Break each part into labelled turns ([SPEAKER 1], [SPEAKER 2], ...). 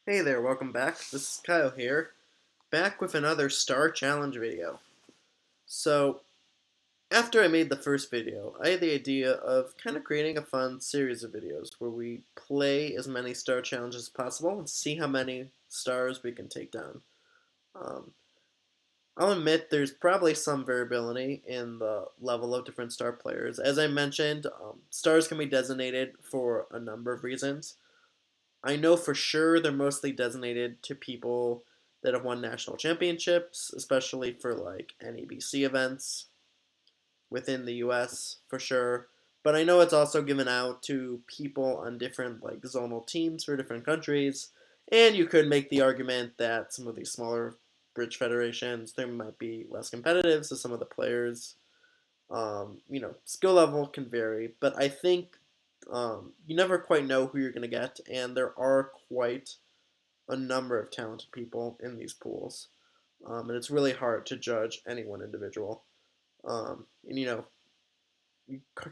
[SPEAKER 1] Hey there, welcome back. This is Kyle here, back with another Star Challenge video. So, after I made the first video, I had the idea of kind of creating a fun series of videos where we play as many Star Challenges as possible and see how many stars we can take down. Um, I'll admit there's probably some variability in the level of different star players. As I mentioned, stars can be designated for a number of reasons. I know for sure they're mostly designated to people that have won national championships, especially for like NEBC events within the US for sure. But I know it's also given out to people on different like zonal teams for different countries. And you could make the argument that some of these smaller bridge federations they might be less competitive, so some of the players skill level can vary, but I think you never quite know who you're going to get, and there are quite a number of talented people in these pools, and it's really hard to judge any one individual. And you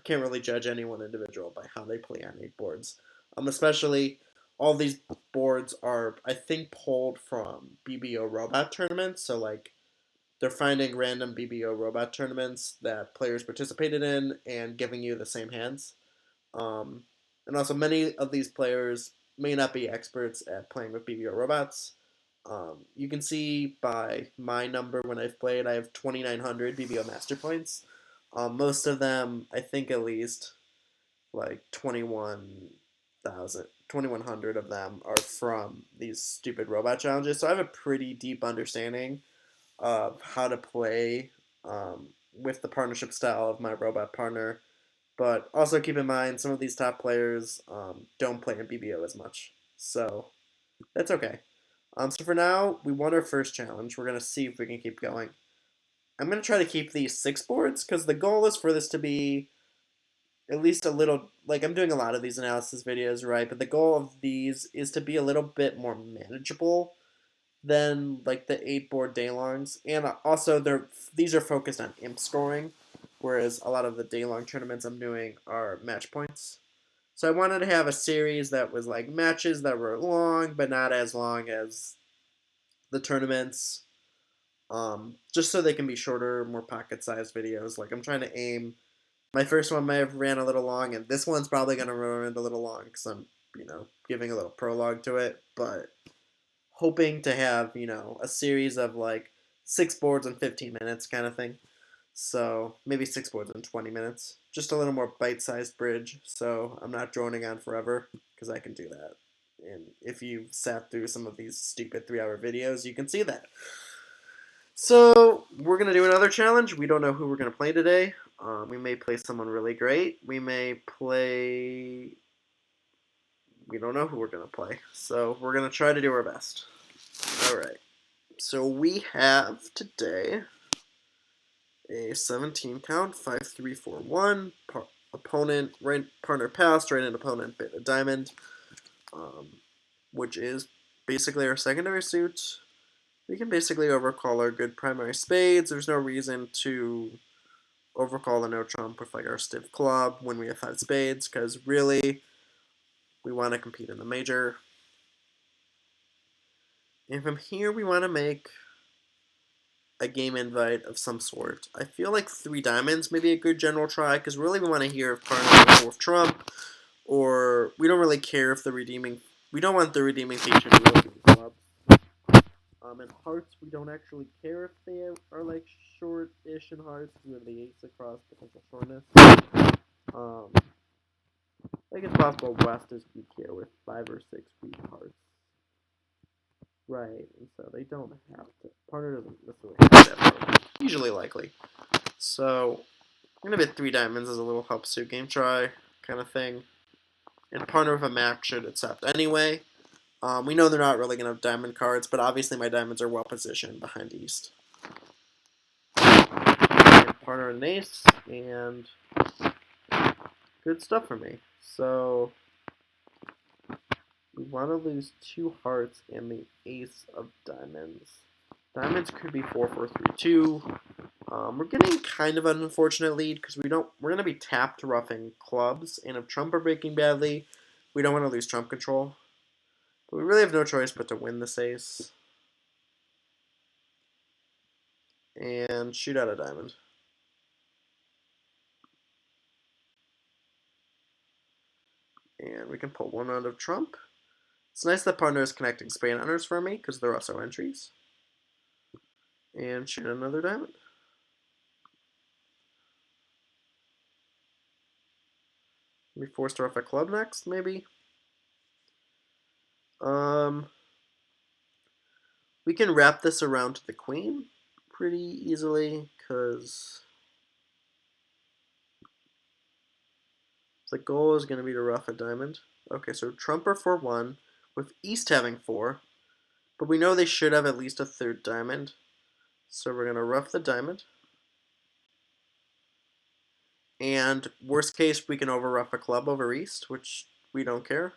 [SPEAKER 1] can't really judge any one individual by how they play on 8 boards. Especially all these boards are, I think, pulled from BBO robot tournaments, so like they're finding random BBO robot tournaments that players participated in and giving you the same hands. Um, and also, many of these players may not be experts at playing with BBO robots. You can see by my number when I've played, I have 2,900 BBO master points. Most of them, I think at least like 2,100 of them are from these stupid robot challenges. So I have a pretty deep understanding of how to play with the partnership style of my robot partner. But also keep in mind, some of these top players don't play in BBO as much. So that's okay. So for now, we won our first challenge. We're going to see if we can keep going. I'm going to try to keep these 6 boards because the goal is for this to be at least a little, like I'm doing a lot of these analysis videos, right? But the goal of these is to be a little bit more manageable than like the 8 board daylongs, and also these are focused on imp scoring, whereas a lot of the daylong tournaments I'm doing are match points. So I wanted to have a series that was like matches that were long, but not as long as the tournaments, just so they can be shorter, more pocket-sized videos. Like I'm trying to aim. My first one may have ran a little long, and this one's probably gonna run a little long because I'm, giving a little prologue to it, but hoping to have, a series of like 6 boards in 15 minutes kind of thing. So maybe 6 boards in 20 minutes. Just a little more bite-sized bridge, so I'm not droning on forever, because I can do that. And if you sat through some of these stupid 3-hour videos, you can see that. So we're going to do another challenge. We don't know who we're going to play today. We may play someone really great. We may play... We don't know who we're going to play. So we're going to try to do our best. Alright. So we have today a 17 count, 5, 3, 4, 1. Opponent, right partner passed, right hand opponent bit a diamond, which is basically our secondary suit. We can basically overcall our good primary spades. There's no reason to overcall the no trump with like our stiff club when we have 5 spades, because really we want to compete in the major. And from here we want to make a game invite of some sort. I feel like 3 diamonds may be a good general try, because really we want to hear if partners with trump, or we don't really care if we don't want the redeeming feature to really be clubs. In hearts, we don't actually care if they are like short-ish in hearts, because we have the ace across potential shortness. I think it's possible West is weak here with 5 or 6 weak hearts. Right, and so they don't have to. Partner doesn't necessarily have that, usually likely. So I'm gonna bet 3 diamonds as a little help suit game try kind of thing. And partner with a map should accept anyway. We know they're not really gonna have diamond cards, but obviously my diamonds are well positioned behind East. And partner an ace, and good stuff for me. So we want to lose 2 hearts and the ace of diamonds. Diamonds could be 4, 4, 3, 2. We're getting kind of an unfortunate lead because we're gonna be tapped roughing clubs, and if trump are breaking badly, we don't want to lose trump control. But we really have no choice but to win this ace. And shoot out a diamond. And we can pull one round of trump. It's nice that partner is connecting spade hunters for me because they're also entries. And shoot another diamond. Be forced to ruff a club next, maybe. We can wrap this around to the queen pretty easily because the goal is going to be to ruff a diamond. Okay, so trump are 4-1 with East having 4, but we know they should have at least a third diamond. So we're going to ruff the diamond. And worst case, we can over-ruff a club over East, which we don't care.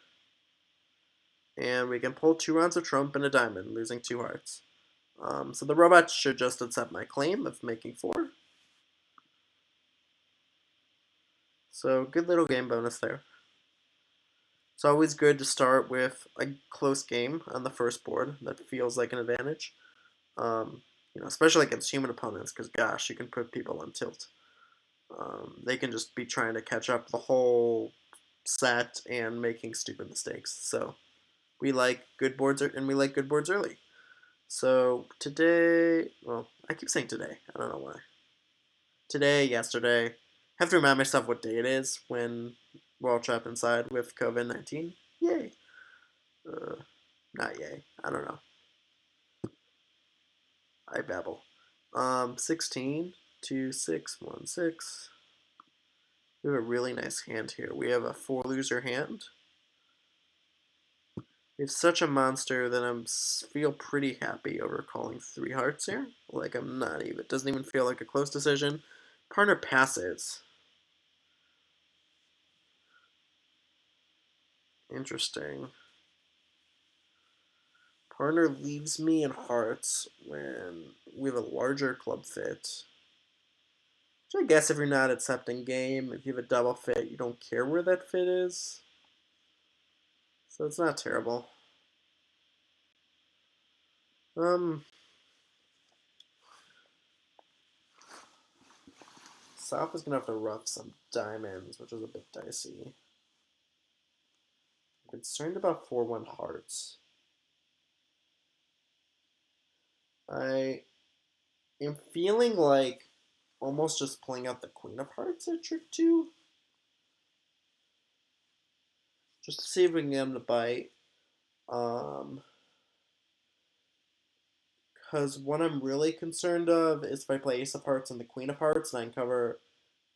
[SPEAKER 1] And we can pull 2 rounds of trump and a diamond, losing 2 hearts. So the robot should just accept my claim of making 4. So good little game bonus there. It's always good to start with a close game on the first board that feels like an advantage. Especially against human opponents, because gosh, you can put people on tilt. They can just be trying to catch up the whole set and making stupid mistakes. So we like good boards, and we like good boards early. So today, well, I keep saying today. I don't know why. Today, yesterday, I have to remind myself what day it is when we're all trapped inside with COVID-19. Yay. Not yay. I don't know. I babble. 16, 2, 6, 1, 6. We have a really nice hand here. We have a 4-loser hand. It's such a monster that I feel pretty happy over calling 3 hearts here. Like I'm not even. It doesn't even feel like a close decision. Partner passes. Interesting. Partner leaves me in hearts when we have a larger club fit. Which I guess if you're not accepting game, if you have a double fit, you don't care where that fit is. So it's not terrible. South is gonna have to rough some diamonds, which is a bit dicey. I'm concerned about 4-1 hearts. I am feeling like almost just playing out the Queen of Hearts at trick 2. Just to see if we can get him to bite. Because what I'm really concerned of is if I play Ace of Hearts and the Queen of Hearts and I uncover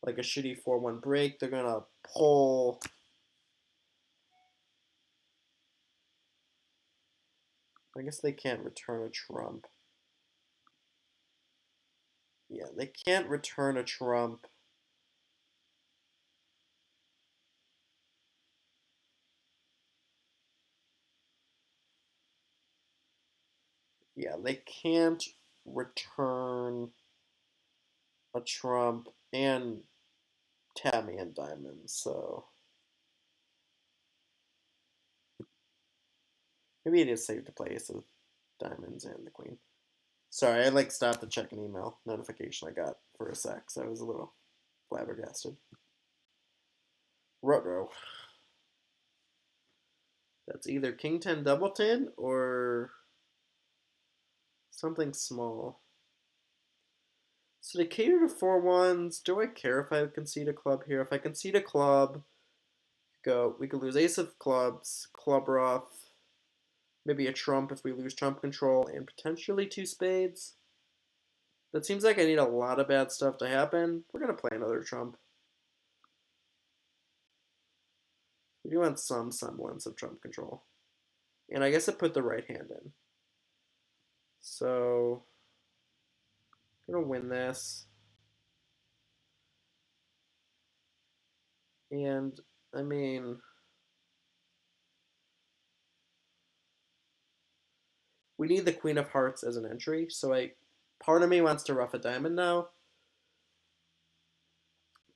[SPEAKER 1] like a shitty 4-1 break, they're going to pull. I guess they can't return a trump. Yeah, they can't return a trump. Yeah, they can't return a trump and Tammy and diamonds, so maybe it is safe to play Ace of Diamonds and the Queen. Sorry, I stopped to check an email notification I got for a sec, so I was a little flabbergasted. Ruh-roh. That's either King 10 double 10 or something small. So to cater to 4-1s, do I care if I concede a club here? If I concede a club, we could lose Ace of Clubs, club ruff, maybe a trump if we lose trump control, and potentially 2 spades. That seems like I need a lot of bad stuff to happen. We're going to play another trump. We do want some semblance of trump control. And I guess I put the right hand in. So, I'm going to win this. And, I mean, we need the Queen of Hearts as an entry. So, part of me wants to ruff a diamond now.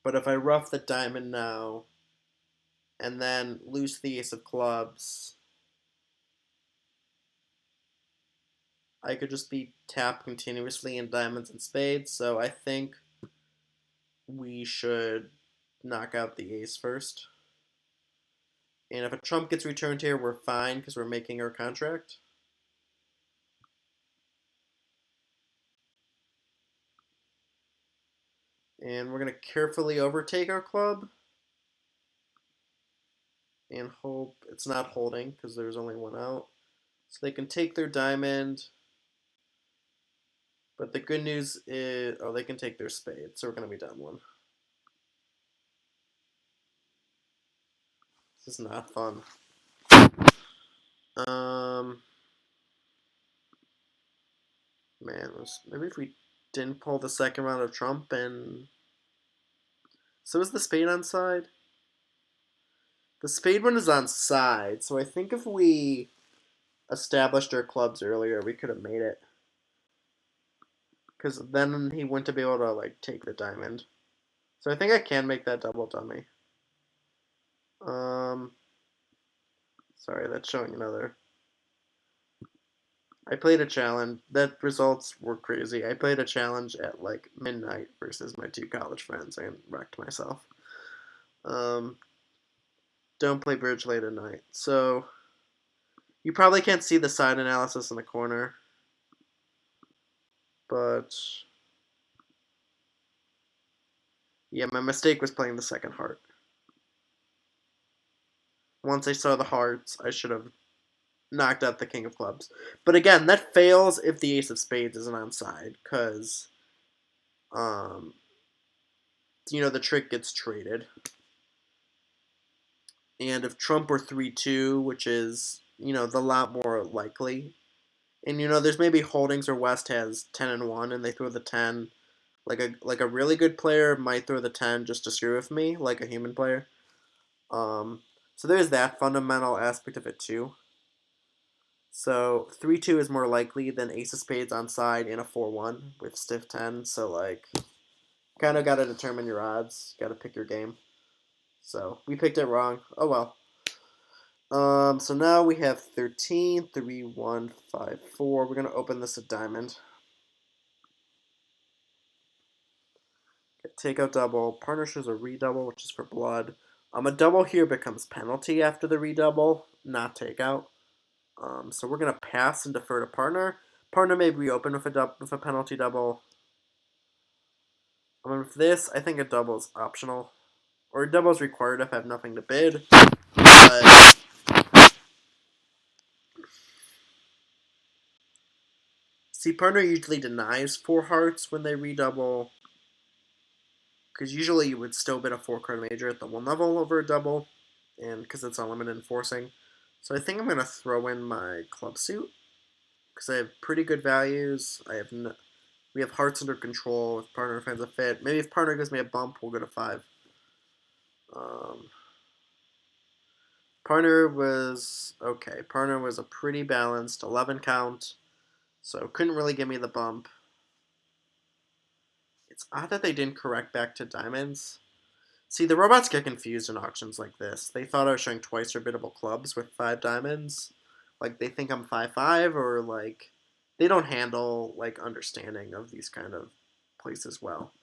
[SPEAKER 1] But if I ruff the diamond now, and then lose the Ace of Clubs, I could just be tapped continuously in diamonds and spades, so I think we should knock out the ace first. And if a trump gets returned here, we're fine because we're making our contract. And we're going to carefully overtake our club and hope it's not holding because there's only one out. So they can take their diamond. But the good news is, oh, they can take their spade, so we're going to be down one. This is not fun. Man, maybe if we didn't pull the second round of trump and... So is the spade on side? The spade one is on side, so I think if we established our clubs earlier, we could have made it. Because then he wouldn't be able to, like, take the diamond. So I think I can make that double dummy. Sorry, that's showing another. I played a challenge. That results were crazy. I played a challenge at like midnight versus my two college friends and wrecked myself. Don't play bridge late at night. So you probably can't see the side analysis in the corner, but yeah, my mistake was playing the second heart. Once I saw the hearts, I should have knocked out the king of clubs. But again, that fails if the ace of spades isn't on side, because the trick gets traded. And if trump were 3-2, which is, the lot more likely, and, there's maybe holdings where West has 10 and 1 and they throw the 10, like a really good player might throw the 10 just to screw with me, like a human player. So there's that fundamental aspect of it too. So 3-2 is more likely than ace of spades on side in a 4-1 with stiff 10. So, like, kind of got to determine your odds. Got to pick your game. So we picked it wrong. Oh well. So now we have 13, 3, 1, 5, 4. We're going to open this at diamond. Take out double. Partner shows a redouble, which is for blood. A double here becomes penalty after the redouble, not takeout. So we're going to pass and defer to partner. Partner may reopen with a penalty double. With this, I think a double is optional. Or a double is required if I have nothing to bid. But see, partner usually denies 4 hearts when they redouble. Because usually you would still bid a 4-card major at the 1 level over a double. And because it's unlimited enforcing. So I think I'm going to throw in my club suit. Because I have pretty good values. We have hearts under control. If partner finds a fit. Maybe if partner gives me a bump, we'll go to 5. Partner was okay. Partner was a pretty balanced 11 count. So couldn't really give me the bump. It's odd that they didn't correct back to diamonds. See, the robots get confused in auctions like this. They thought I was showing twice their biddable clubs with 5 diamonds. Like, they think I'm 5-5, or, like, they don't handle, like, understanding of these kind of places well.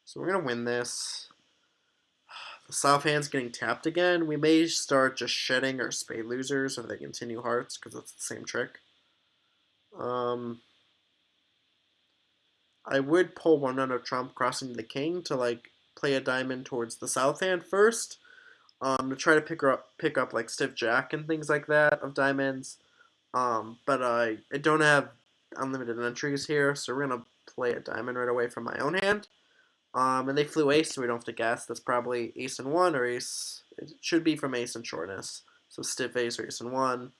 [SPEAKER 1] So we're going to win this. The soft hand's getting tapped again. We may start just shedding our spade losers if they continue hearts, because it's the same trick. I would pull one under trump, crossing the king to, like, play a diamond towards the south hand first, to try to pick up like stiff jack and things like that of diamonds. But I don't have unlimited entries here, so we're gonna play a diamond right away from my own hand. And they flew ace, so we don't have to guess. That's probably ace and 1 or ace. It should be from ace and shortness. So stiff ace or ace and 1.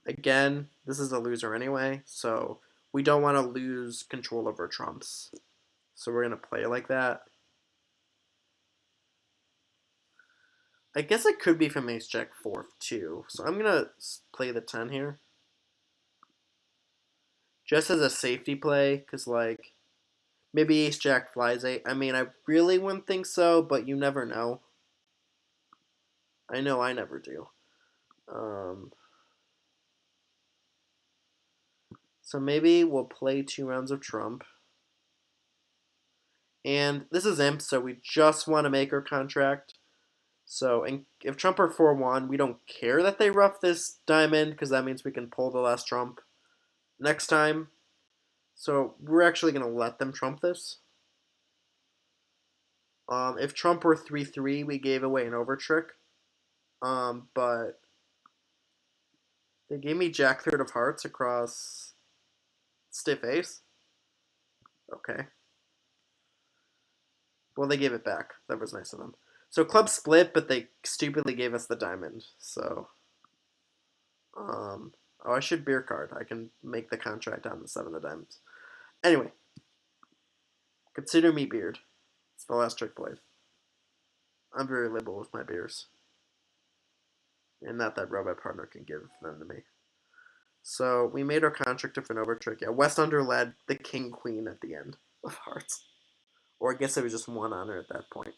[SPEAKER 1] Again, this is a loser anyway, so we don't want to lose control over trumps. So we're going to play like that. I guess it could be from ace jack 4 too. So I'm going to play the 10 here. Just as a safety play, because, like, maybe ace jack flies 8. I mean, I really wouldn't think so, but you never know. I know I never do. So maybe we'll play 2 rounds of Trump. And this is imp, so we just want to make our contract. So if Trump are 4-1, we don't care that they rough this diamond, because that means we can pull the last Trump next time. So we're actually going to let them trump this. If Trump were 3-3, we gave away an over trick. But they gave me Jack third of hearts across stiff ace. Okay. Well, they gave it back. That was nice of them. So club split, but they stupidly gave us the diamond. So, oh, I should beer card. I can make the contract on the 7 of diamonds. Anyway, consider me beard. It's the last trick played. I'm very liberal with my beers. And not that robot partner can give them to me. So we made our contract of an over trick. Yeah, West under led the king queen at the end of hearts. Or I guess it was just 1 honor at that point.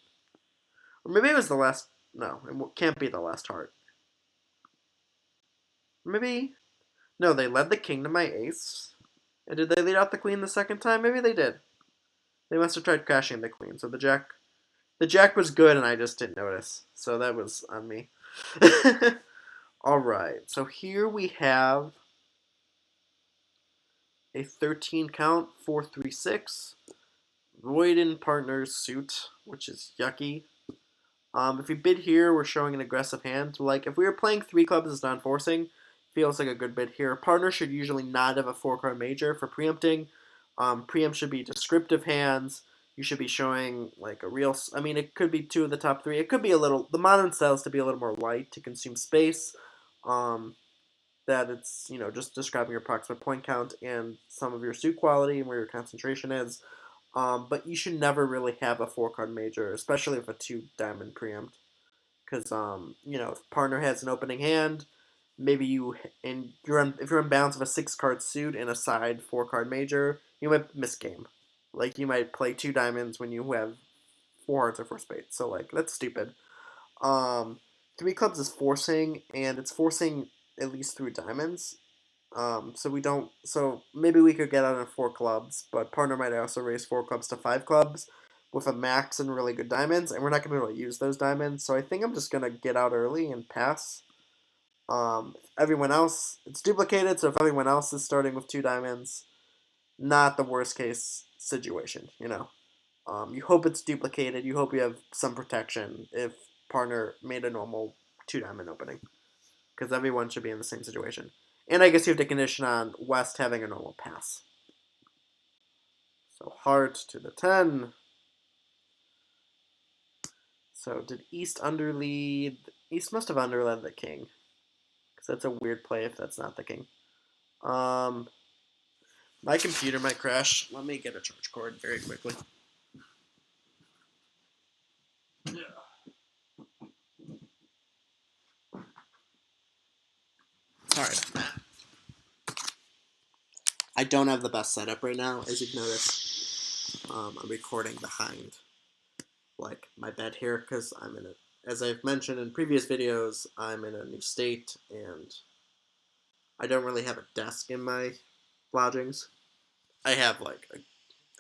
[SPEAKER 1] Or maybe it was the last. No, it can't be the last heart. Maybe. No, they led the king to my ace. And did they lead out the queen the second time? Maybe they did. They must have tried crashing the queen. So the jack was good and I just didn't notice. So that was on me. Alright, so here we have a 13 count, 4-3-6. Void partner's suit, which is yucky. If we bid here, we're showing an aggressive hand. Like, if we were playing 3 clubs as non-forcing, feels like a good bid here. Partner should usually not have a 4-card major for preempting. Preempt should be descriptive hands. You should be showing, like, a real... I mean, it could be 2 of the top 3. It could be a little... The modern style is to be a little more light, to consume space. That it's, just describing your approximate point count and some of your suit quality and where your concentration is. But you should never really have a 4-card major, especially with a 2-diamond preempt. Because, if partner has an opening hand, maybe if you're in balance of a 6-card suit and a side 4-card major, you might miss game. Like, you might play 2 diamonds when you have 4 hearts or 4 spades. So, like, that's stupid. 3 clubs is forcing, and it's forcing at least 3 diamonds. So maybe we could get out in 4 clubs, but partner might also raise 4 clubs to 5 clubs with a max and really good diamonds, and we're not going to be able to use those diamonds. So I think I'm just going to get out early and pass. Everyone else, it's duplicated, so if everyone else is starting with 2 diamonds, not the worst case situation, You hope it's duplicated. You hope you have some protection if partner made a normal 2-diamond opening, because everyone should be in the same situation. And I guess you have to condition on West having a normal pass. So heart to the 10. So did East underlead? East must have underled the king, because that's a weird play if that's not the king. My computer might crash. Let me get a charge cord very quickly. Sorry. I don't have the best setup right now, as you've noticed. I'm recording behind, like, my bed here, because as I've mentioned in previous videos, I'm in a new state, and I don't really have a desk in my lodgings. I have,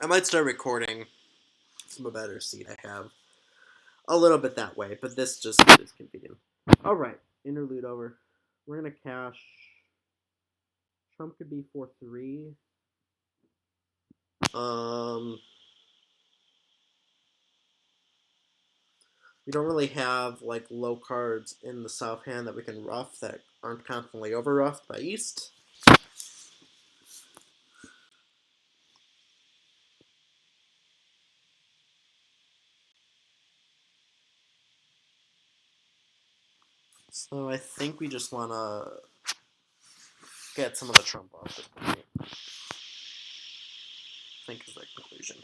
[SPEAKER 1] I might start recording from a better seat. I have a little bit that way, but this just is convenient. Alright, interlude over. We're going to cash. Trump could be 4-3. We don't really have, low cards in the south hand that we can rough that aren't constantly over-roughed by East. So I think we just want to get some of the Trump off this point. I think is the conclusion.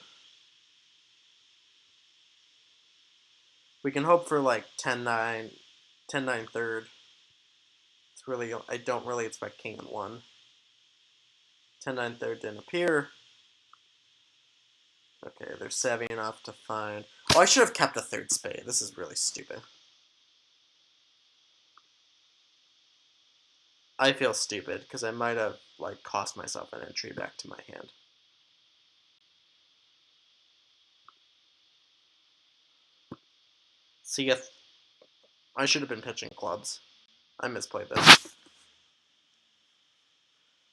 [SPEAKER 1] We can hope for 10-9, 10-9 third. It's really, I don't really expect king and 1. 10-9 third didn't appear. Okay, they're savvy enough to find... Oh, I should have kept a 3rd spade. This is really stupid. I feel stupid because I might have like cost myself an entry back to my hand. See, if I should have been pitching clubs. I misplayed this.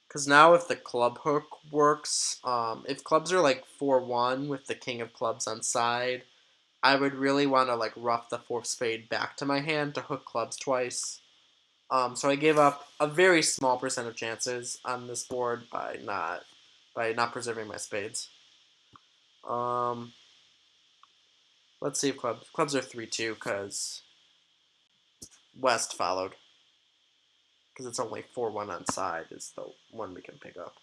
[SPEAKER 1] Because now if the club hook works, if clubs are like 4-1 with the king of clubs on side, I would really want to like rough the fourth spade back to my hand to hook clubs twice. So I gave up a very small percent of chances on this board by not preserving my spades. Um, let's see if clubs are 3-2 because West followed because it's only 4-1 on side is the one we can pick up.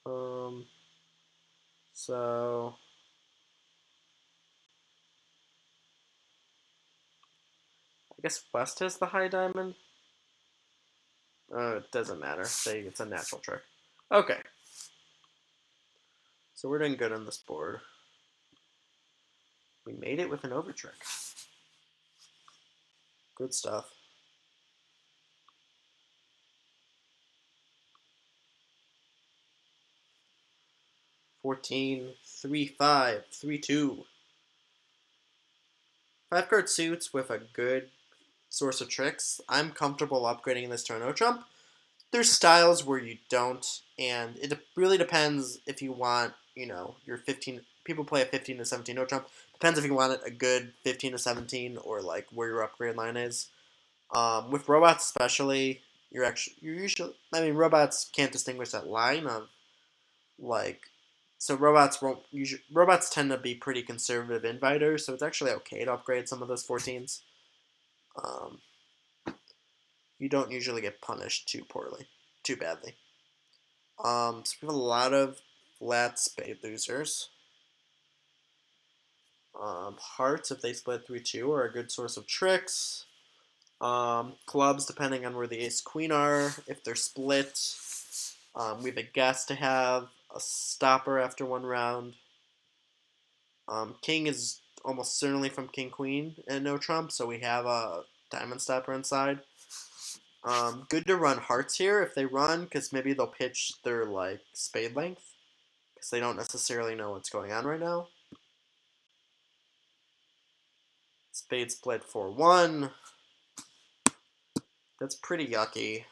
[SPEAKER 1] Um, so I guess West has the high diamond. It doesn't matter. It's a natural trick. Okay. So we're doing good on this board. We made it with an over trick. Good stuff. 14, 3-5, 3-2. 5-card suits with a good source of tricks. I'm comfortable upgrading this to a no trump. There's styles where you don't, and it really depends if you want, your 15. People play a 15 to 17 no trump. Depends if you want it a good 15 to 17 or like where your upgrade line is. With robots especially, you're usually. I mean, robots can't distinguish that line of like. So robots tend to be pretty conservative inviters, so it's actually okay to upgrade some of those 14s. Um, you don't usually get punished too badly. So we have a lot of flat spade losers. Hearts, if they split 3-2, are a good source of tricks. Clubs, depending on where the ace queen are, if they're split. We have a guess to have a stopper after one round. King is almost certainly from king queen and no trump, so we have a diamond stopper inside. Good to run hearts here if they run, because maybe they'll pitch their like spade length, because they don't necessarily know what's going on right now. Spade split 4-1. That's pretty yucky.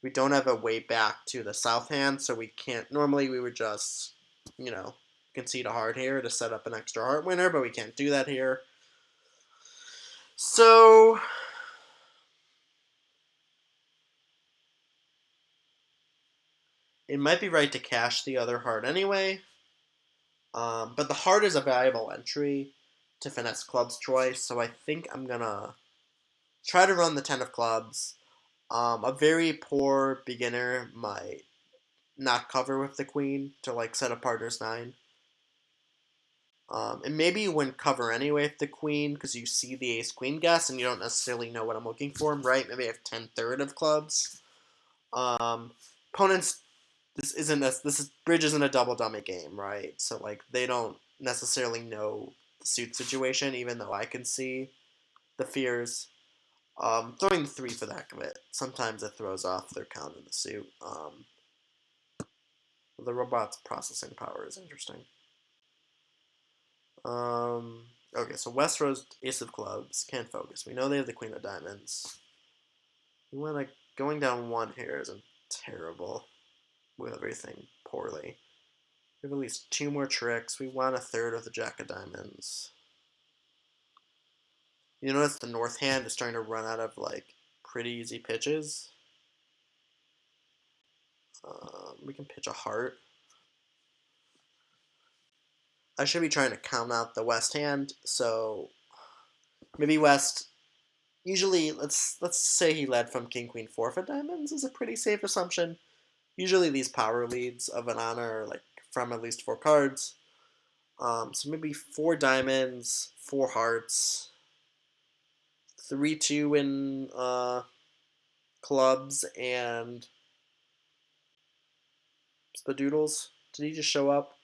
[SPEAKER 1] We don't have a way back to the south hand, so we can't. Normally, we would just, concede a heart here to set up an extra heart winner, but we can't do that here. So, it might be right to cash the other heart anyway. But the heart is a valuable entry to finesse clubs twice, so I think I'm gonna try to run the 10 of clubs. A very poor beginner might not cover with the queen to like set a partner's 9. And maybe you wouldn't cover anyway with the queen because you see the ace queen guess and you don't necessarily know what I'm looking for, right? Maybe I have 10-3 of clubs. Opponents, bridge isn't a double dummy game, right? So like they don't necessarily know the suit situation, even though I can see the fears. Throwing the 3 for the heck of it. Sometimes it throws off their count in the suit. The robot's processing power is interesting. Okay, so West Rose, Ace of Clubs, can't focus. We know they have the Queen of Diamonds. We want to going down 1 here isn't terrible with everything poorly. We have at least 2 more tricks. We want a 3rd of the Jack of Diamonds. You notice the North hand is starting to run out of like pretty easy pitches. We can pitch a heart. I should be trying to count out the West hand, so maybe West. Usually, let's say he led from King Queen 4 for diamonds is a pretty safe assumption. Usually, these power leads of an honor are like from at least 4 cards. So maybe 4 diamonds, 4 hearts, 3-2 in clubs, and spadoodles. Did he just show up?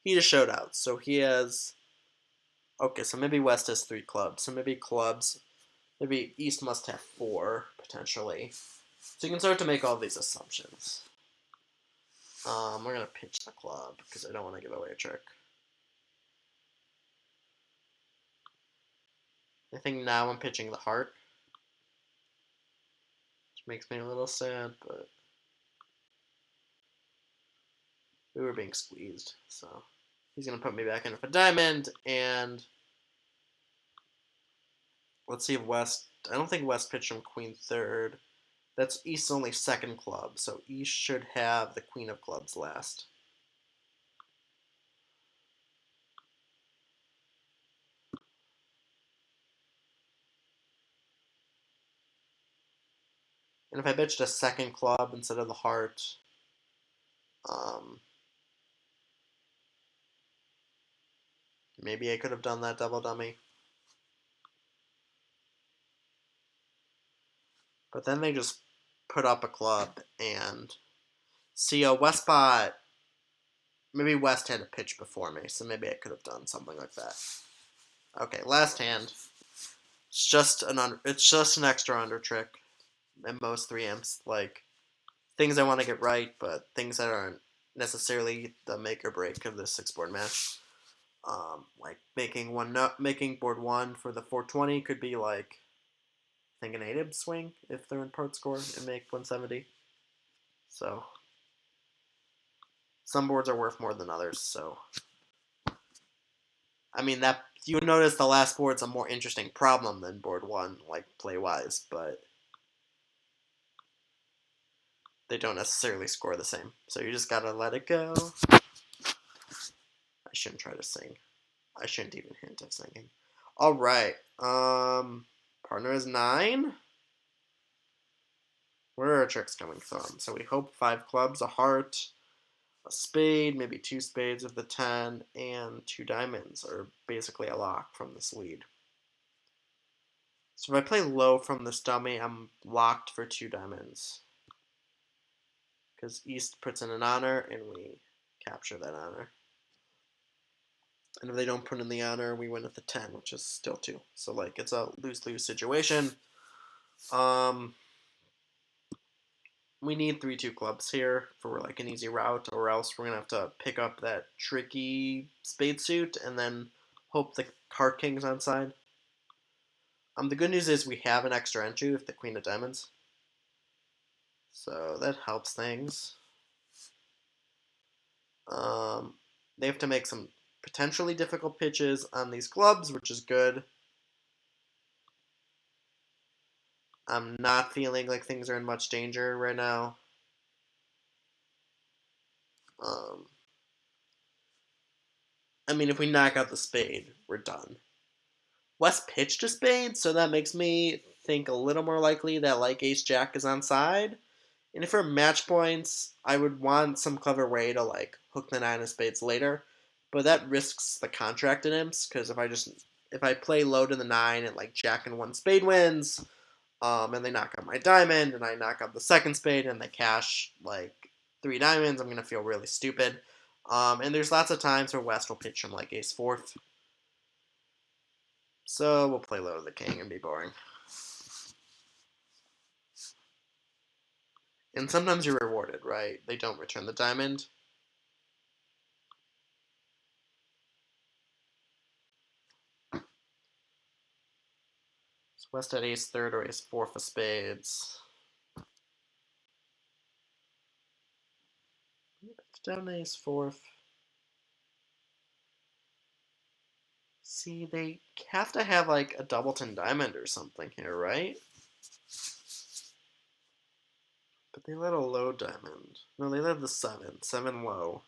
[SPEAKER 1] He just showed out. So he has. Okay, so maybe West has 3 clubs. So maybe clubs. Maybe East must have 4, potentially. So you can start to make all these assumptions. We're going to pitch the club, because I don't want to give away a trick. I think now I'm pitching the heart, which makes me a little sad, but we were being squeezed, so he's going to put me back in with a diamond, and let's see if West, I don't think West pitched him queen third. That's East's only second club, so East should have the queen of clubs last. And if I pitched a second club instead of the heart, maybe I could have done that double dummy. But then they just put up a club and see a West bot. Maybe West had a pitch before me, so maybe I could have done something like that. Okay, last hand. It's just an extra under trick in most 3Ms. Like things I want to get right, but things that aren't necessarily the make or break of this 6-board match. Like making board 1 for the 420 could be like I think an 8-ib swing if they're in part score and make 170. So some boards are worth more than others. So I mean that you would notice the last board's a more interesting problem than board 1, like play wise, but they don't necessarily score the same. So you just gotta let it go. I shouldn't try to sing. I shouldn't even hint of singing. All right. Partner is 9. Where are our tricks coming from? So we hope 5 clubs, a heart, a spade, maybe 2 spades of the 10, and 2 diamonds are basically a lock from this lead. So if I play low from this dummy, I'm locked for 2 diamonds. Because East puts in an honor, and we capture that honor. And if they don't put in the honor, we win at the 10, which is still 2. So, like, it's a lose-lose situation. We need 3-2 clubs here for, like, an easy route, or else we're going to have to pick up that tricky spade suit and then hope the card king's on side. The good news is we have an extra entry with the queen of diamonds. So that helps things. They have to make some potentially difficult pitches on these clubs, which is good. I'm not feeling like things are in much danger right now. I mean, if we knock out the spade, we're done. West pitched a spade, so that makes me think a little more likely that like ace-jack is on side. And if for match points, I would want some clever way to like hook the 9 of spades later. But that risks the contracted imps, because if I play low to the 9 and like jack and 1 spade wins, and they knock out my diamond, and I knock out the second spade, and they cash like 3 diamonds, I'm gonna feel really stupid. And there's lots of times where West will pitch him like ace fourth. So we'll play low to the king and be boring. And sometimes you're rewarded, right? They don't return the diamond. So West at ace third or ace fourth of spades. Down ace fourth. See, they have to have like a doubleton diamond or something here, right? But they let a low diamond. No, they let the 7. 7 low.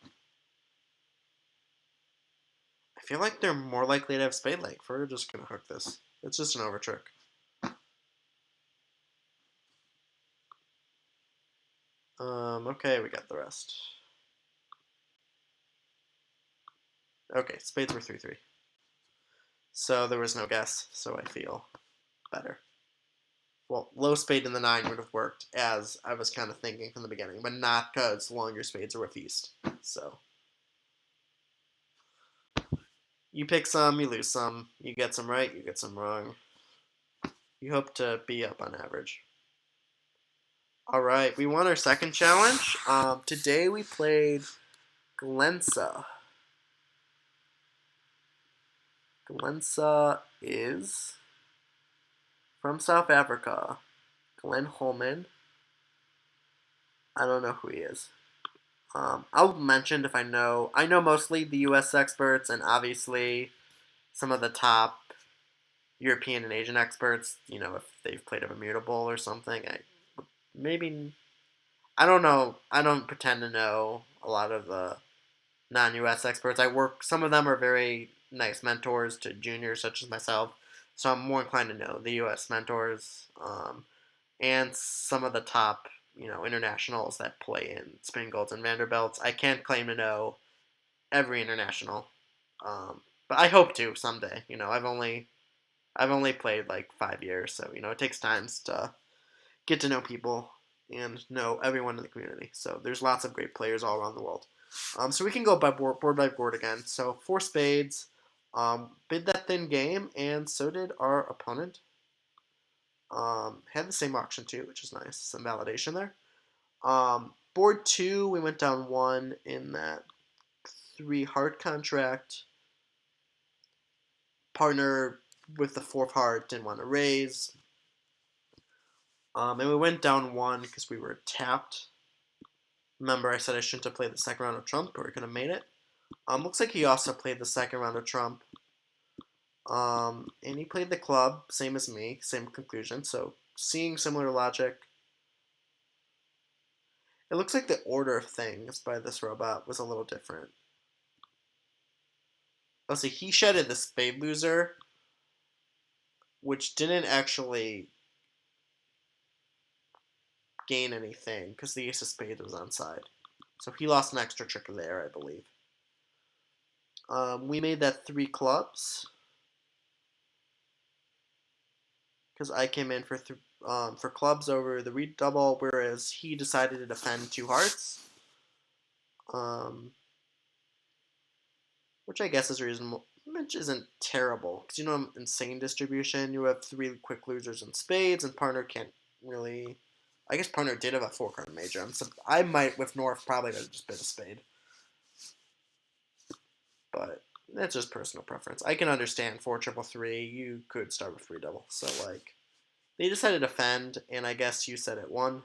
[SPEAKER 1] I feel like they're more likely to have spade leg. We're just going to hook this. It's just an over trick. Okay, we got the rest. Okay, spades were 3-3. So there was no guess, so I feel better. Well, low spade in the 9 would have worked, as I was kind of thinking from the beginning, but not because longer spades are with East. So you pick some, you lose some. You get some right, you get some wrong. You hope to be up on average. All right, we won our second challenge. Today we played Glensa. Glensa is from South Africa. Glenn Holman. I don't know who he is. I'll mention if I know. I know mostly the U.S. experts and obviously some of the top European and Asian experts. You know, if they've played a Bermuda Bowl or something. Maybe I don't know. I don't pretend to know a lot of the non-U.S. experts. Some of them are very nice mentors to juniors such as myself, so I'm more inclined to know the U.S. mentors and some of the top, internationals that play in Spin Golds and Vanderbilts. I can't claim to know every international, but I hope to someday. I've only played like 5 years, so it takes time to get to know people and know everyone in the community. So there's lots of great players all around the world. So we can go board by board again. So four spades. Bid that thin game, and so did our opponent. Had the same auction too, which is nice. Some validation there. Board two, we went down one in that 3 heart contract. Partner with the 4th heart didn't want to raise. And we went down one because we were tapped. Remember, I said I shouldn't have played the second round of Trump, but we could have made it. Looks like he also played the second round of Trump. And he played the club, same as me, same conclusion. So, seeing similar logic. It looks like the order of things by this robot was a little different. Oh, see, he shedded the spade loser, which didn't actually gain anything because the ace of spades was on side. So he lost an extra trick there, I believe. We made that 3 clubs because I came in for clubs over the redouble, whereas he decided to defend 2 hearts, which I guess is reasonable. Which isn't terrible because insane distribution. You have 3 quick losers in spades, and partner can't really. I guess partner did have a 4-card major. So I might with North probably have just bid a spade, but that's just personal preference. I can understand 4-3-3. You could start with 3 double. So they decided to defend, and I guess you said it won.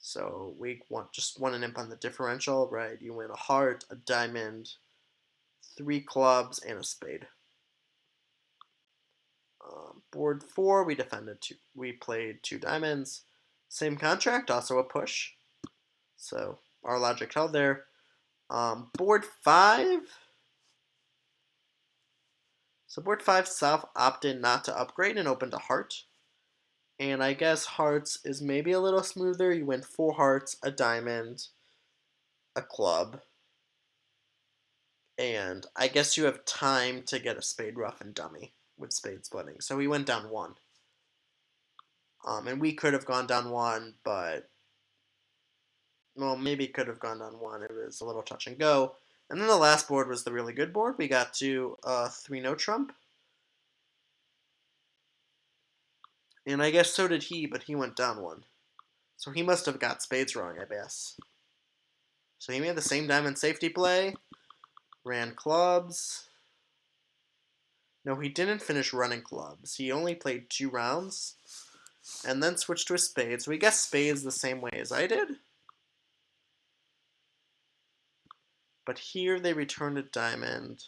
[SPEAKER 1] So we just won an imp on the differential, right? You win a heart, a diamond, 3 clubs, and a spade. Board 4, we defended 2. We played 2 diamonds. Same contract, also a push. So our logic held there. Board 5. So board 5, South opted not to upgrade and opened a heart. And I guess hearts is maybe a little smoother. You win 4 hearts, a diamond, a club. And I guess you have time to get a spade rough and dummy with spade splitting. So we went down 1. And we could have gone down 1, but maybe could have gone down 1. It was a little touch and go. And then the last board was the really good board. We got to 3-no Trump. And I guess so did he, but he went down 1. So he must have got spades wrong, I guess. So he made the same diamond safety play. Ran clubs. No, he didn't finish running clubs. He only played 2 rounds. And then switched to a spade. So he guessed spades the same way as I did. But here they returned a diamond.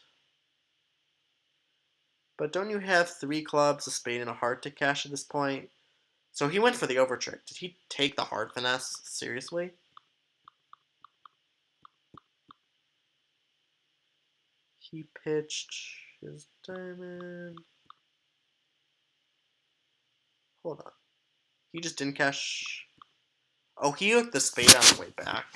[SPEAKER 1] But don't you have 3 clubs, a spade, and a heart to cash at this point? So he went for the overtrick. Did he take the heart finesse seriously? He pitched his diamond. Hold on. He just didn't cash. Oh, he hooked the spade on the way back.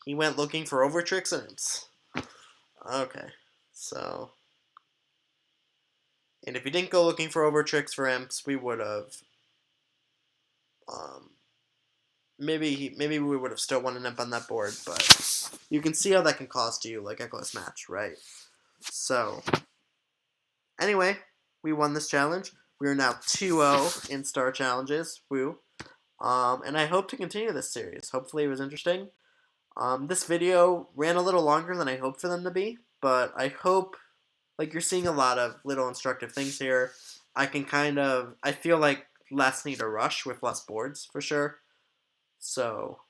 [SPEAKER 1] He went looking for overtricks and imps. Okay, so. And if he didn't go looking for overtricks for imps, we would have. Maybe we would have still won an imp on that board, but you can see how that can cost you, like Echo's match, right? So Anyway, we won this challenge. We are now 2-0 in star challenges. Woo. And I hope to continue this series. Hopefully it was interesting. This video ran a little longer than I hoped for them to be, but I hope, like, you're seeing a lot of little instructive things here. I feel like less need to rush with less boards, for sure. So,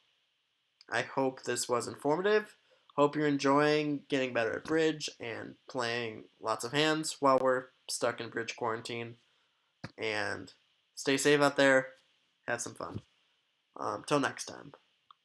[SPEAKER 1] I hope this was informative. Hope you're enjoying getting better at bridge and playing lots of hands while we're stuck in bridge quarantine. And stay safe out there. Have some fun. Till next time.